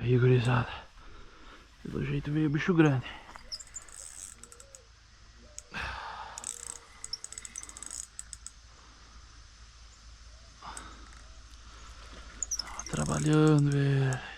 Aí, gurizada. Pelo jeito veio bicho grande. Tava trabalhando, velho.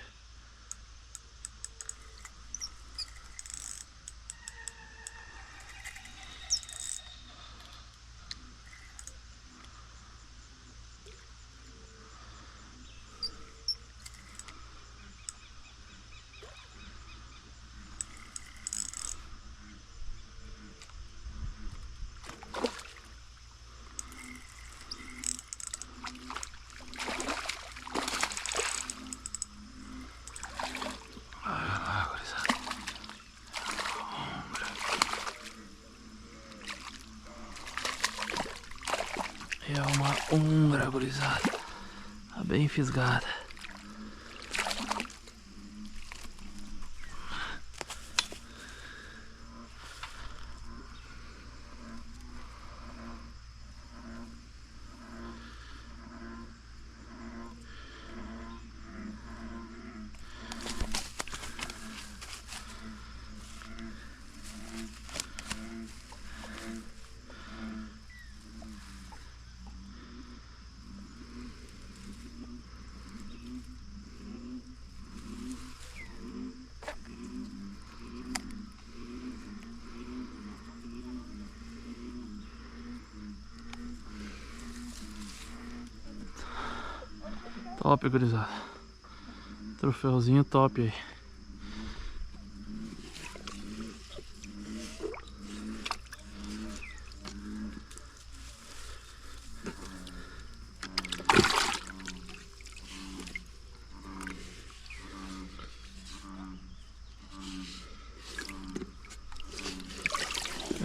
É uma ongra, gurizada. Tá bem fisgada. Top, gurizada. Troféuzinho top aí.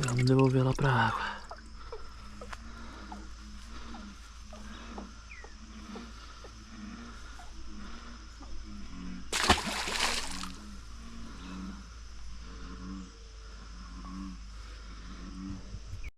Vamos devolver ela pra água.